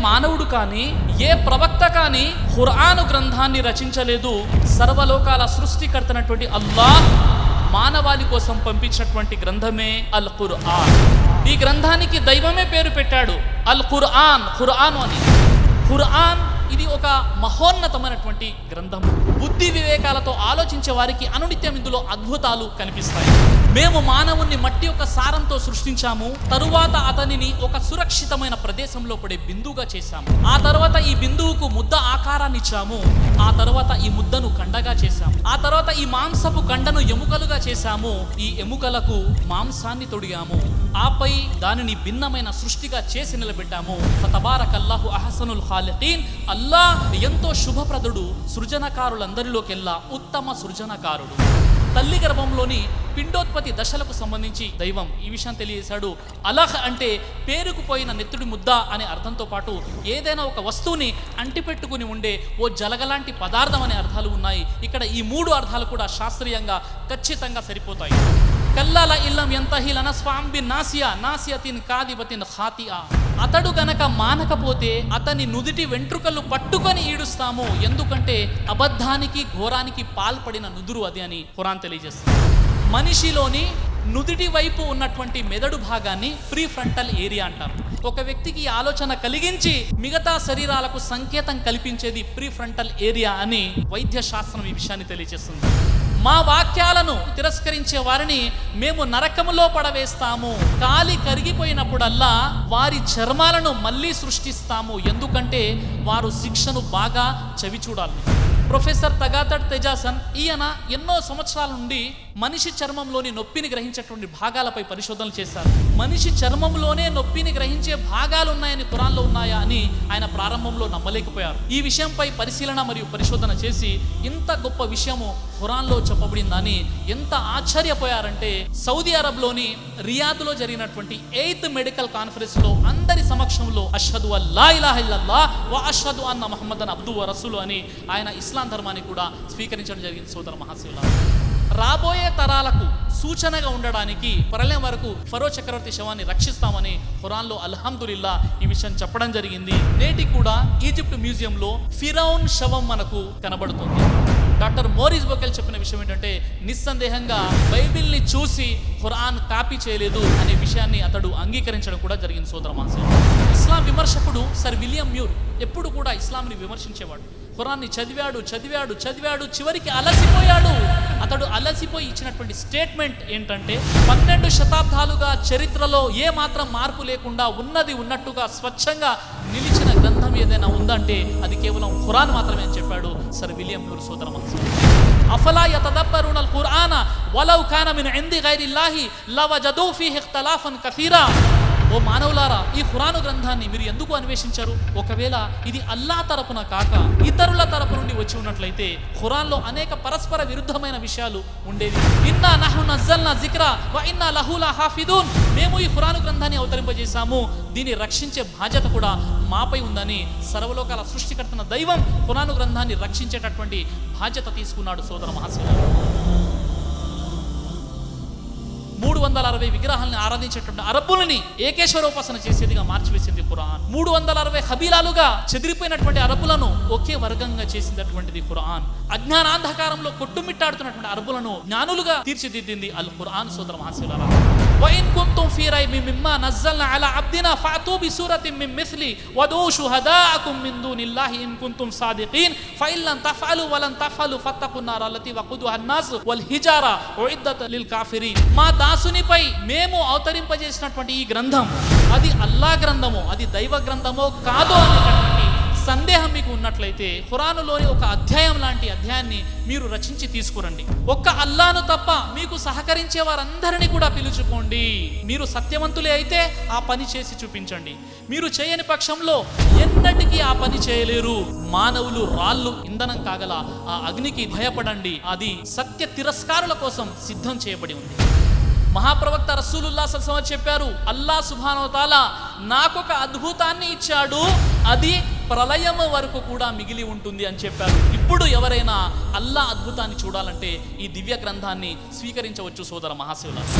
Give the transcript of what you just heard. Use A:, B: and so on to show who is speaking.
A: మానవుడు కానీ ఏ ప్రవక్త కానీ ఖురాను గ్రంథాన్ని రచించలేదు. సర్వలోకాల సృష్టికర్తనటువంటి అల్లాహ్ మానవాళి కోసం పంపించినటువంటి గ్రంథమే అల్ ఖురాన్. ఈ గ్రంథానికి దైవమే పేరు పెట్టాడు, అల్ ఖురాన్, ఖురాన్ అని. ఖురాన్ ఇది ఒక మహోన్నతమైనటువంటి గ్రంథం. బుద్ధి వివేకాలతో ఆలోచించే వారికి అనునిత్యం ఇందులో అద్భుతాలు కనిపిస్తాయి. మేము మానవుణ్ణి మట్టి యొక్క సారంతో సృష్టించాము, తరువాత అతనిని ఒక సురక్షితమైన ప్రదేశంలో పడే బిందువుగా చేశాము. ఆ తర్వాత ఈ బిందువుకు ముద్ద ఆకారాన్ని ఇచ్చాము. ఆ తర్వాత ఈ ముద్దను కండగా చేశాము. ఆ తర్వాత ఈ మాంసపు కండను ఎముకలుగా చేశాము. ఈ ఎముకలకు మాంసాన్ని తొడిగాము. ఆపై దానిని భిన్నమైన సృష్టిగా చేసి నిలబెట్టాము. ఫతబారకల్లాహు అహ్సనుల్ ఖాలిఖీన్. అల్లాహ్ ఎంతో శుభప్రదుడు, సృజనకారులందరిలోకెల్లా ఉత్తమ సృజనకారుడు. తల్లి గర్భంలోని పిండోత్పత్తి దశలకు సంబంధించి దైవం ఈ విషయం తెలియజేశాడు. అలహ్ అంటే పేరుకుపోయిన నెత్తుడి ముద్ద అనే అర్థంతో పాటు ఏదైనా ఒక వస్తువుని అంటిపెట్టుకుని ఉండే ఓ జలగలాంటి పదార్థం అనే అర్థాలు ఉన్నాయి. ఇక్కడ ఈ మూడు అర్థాలు కూడా శాస్త్రీయంగా ఖచ్చితంగా సరిపోతాయి. కల్లాల ఇల్లం ఎంతహి లనస్ఫాం బిన్ నాసియా నాసియతిన్ కాదిబతిన్ ఖాతియా. అతడు గనక మానకపోతే అతని నుదిటి వెంట్రుకలు పట్టుకొని ఈడుస్తాము, ఎందుకంటే అబద్ధానికి ఘోరానికి పాల్పడిన నుదురు అది అని ఖురాన్ తెలియజేస్తుంది. మనిషిలోని నుదిటి వైపు ఉన్నటువంటి మెదడు భాగాన్ని ప్రీ ఫ్రంటల్ ఏరియా అంటారు. ఒక వ్యక్తికి ఆలోచన కలిగించి మిగతా శరీరాలకు సంకేతం కల్పించేది ప్రీ ఫ్రంటల్ ఏరియా అని వైద్య శాస్త్రం ఈ విషయాన్ని తెలియజేస్తుంది. మా వాక్యాలను తిరస్కరించే వారిని మేము నరకములో పడవేస్తాము. కాలి కరిగిపోయినప్పుడల్లా వారి చర్మాలను మళ్ళీ సృష్టిస్తాము, ఎందుకంటే వారు శిక్షను బాగా చవి చూడాలి. ప్రొఫెసర్ తగాతడ్ తెజాసన్ ఈయన ఎన్నో సంవత్సరాల నుండి మనిషి చర్మంలోని నొప్పిని గ్రహించేటువంటి భాగాలపై పరిశోధనలు చేశారు. మనిషి చర్మంలోనే నొప్పిని గ్రహించే భాగాలు ఉన్నాయని ఖురాన్లో ఉన్నాయా అని ఆయన ప్రారంభంలో నమ్మలేకపోయారు. ఈ విషయంపై పరిశీలన మరియు పరిశోధన చేసి ఇంత గొప్ప విషయము ఖురాన్లో చెప్పబడిందని ఎంత ఆశ్చర్యపోయారంటే సౌదీ అరబ్లోని రియాద్లో జరిగినటువంటి 8th మెడికల్ కాన్ఫరెన్స్ లో అందరి సమక్షంలో అష్హదు అల్లా ఇలాహ ఇల్లల్లాహ్ వ అష్హదు అన్న ముహమ్మదన్ అబ్దుహు వ రసూలు అని ఆయన ఇస్లాం ధర్మాన్ని కూడా స్వీకరించడం జరిగింది. సోదర మహాశివులారా, రాబోయే తరాలకు సూచనగా ఉండడానికి ప్రళయం వరకు ఫరో చక్రవర్తి శవాన్ని రక్షిస్తామని ఖురాన్లో అల్హమ్దులిల్లా ఈ విషయం చెప్పడం జరిగింది. నేటికి కూడా ఈజిప్ట్ మ్యూజియంలో ఫిరౌన్ శవం మనకు కనబడుతుంది. డాక్టర్ మోరిస్ బొకెల్ చెప్పిన విషయం ఏంటంటే నిస్సందేహంగా బైబిల్ని చూసి ఖురాన్ కాపీ చేయలేదు అనే విషయాన్ని అతడు అంగీకరించడం కూడా జరిగింది. సోదర మహాశివులారా, ఇస్లాం విమర్శకుడు సర్ విలియం మ్యూర్ ఎప్పుడు కూడా ఇస్లాంని విమర్శించేవాడు. ఖురాన్ని చదివాడు చదివాడు చదివాడు, చివరికి అలసిపోయాడు. అతడు అలసిపోయి ఇచ్చినటువంటి స్టేట్మెంట్ ఏంటంటే 12 శతాబ్దాలుగా చరిత్రలో ఏ మాత్రం మార్పు లేకుండా ఉన్నది ఉన్నట్టుగా స్వచ్ఛంగా నిలిచిన గ్రంథం ఏదైనా ఉందంటే అది కేవలం ఖురాన్ మాత్రమే అని చెప్పాడు సర్ విలియం మ్యూర్. సోదర అఫలా యతదబ్బరున అల్ ఖురాన వలౌ కాన మిన్ ఇంది గైరిల్లాహి లవజదు ఫీహి ఇఖ్తిలాఫన్ కసీరా. ఓ మానవులారా, ఈ ఖురాను గ్రంథాన్ని మీరు ఎందుకు అన్వేషించరు? ఒకవేళ ఇది అల్లా తరపున కాక ఇతరుల తరపు నుండి వచ్చి ఉన్నట్లయితే ఖురాన్లో అనేక పరస్పర విరుద్ధమైన విషయాలు ఉండేవి. ఇన్నా నహ్ను నజ్జల్నా జిక్రా వ ఇన్నా లహు లహాఫిదూన్. మేము ఈ ఖురాను గ్రంథాన్ని అవతరింపజేశాము, దీన్ని రక్షించే బాధ్యత కూడా మాపై ఉందని సర్వలోకాల సృష్టికర్తన దైవం ఖురాను గ్రంథాన్ని రక్షించేటటువంటి బాధ్యత తీసుకున్నాడు. సోదర మహాశివులారా, 360 విగ్రహాలను ఆరాధించేటువంటి అరబ్బులని ఏకేశ్వరోపాసన చేసేదిగా మార్చివేసింది ఖురాన్. 360 కబీలాలుగా చెదిరిపోయినటువంటి అరబ్బులను ఒకే వర్గంగా చేసినటువంటిది ఖురాన్. అజ్ఞానాంధకారంలో కొట్టుమిట్టాడుతున్నటువంటి అరబ్బులను జ్ఞానులుగా తీర్చిదిద్దింది అల్ ఖురాన్. సోదర మహాశివులారా, وإن كنتم في ريب مما نزلنا على عبدنا فأتوا بسورة من مثله وادعوا شهداءكم من دون الله إن كنتم صادقين فإن لم تفعلوا ولن تفعلوا فاتقوا النار التي وقودها الناس والحجارة أعدت للكافرين. మా దాసునిపై మేము అవతరింపజేసినటువంటి ఈ గ్రంథం అది అల్లా గ్రంథమో అది దైవ గ్రంథమో కాదో అనేటటువంటి సందేహం మీకు ఉన్నట్లయితే ఖురానులోని ఒక అధ్యాయం లాంటి అధ్యాయాన్ని మీరు రచించి తీసుకురండి. ఒక్క అల్లాను తప్ప మీకు సహకరించే వారందరినీ కూడా పిలుచుకోండి. మీరు సత్యవంతులే అయితే ఆ పని చేసి చూపించండి. మీరు చేయని పక్షంలో ఎన్నటికీ ఆ పని చేయలేరు. మానవులు రాళ్ళు ఇంధనం కాగల ఆ అగ్నికి భయపడండి, అది సత్య తిరస్కారుల కోసం సిద్ధం చేయబడి ఉంది. మహాప్రవక్త రసూలుల్లాహ్ సల్లల్లాహు అలైహి వసల్లం చెప్పారు, అల్లాహ్ సుబ్హానహు వ తఆలా నాకొక అద్భుతాన్ని ఇచ్చాడు, అది ప్రళయం వరకు కూడా మిగిలి ఉంటుంది అని చెప్పారు. ఇప్పుడు ఎవరైనా అల్లాహ్ అద్భుతాన్ని చూడాలంటే ఈ దివ్య గ్రంథాన్ని స్వీకరించవచ్చు. సోదర మహాశివులారా,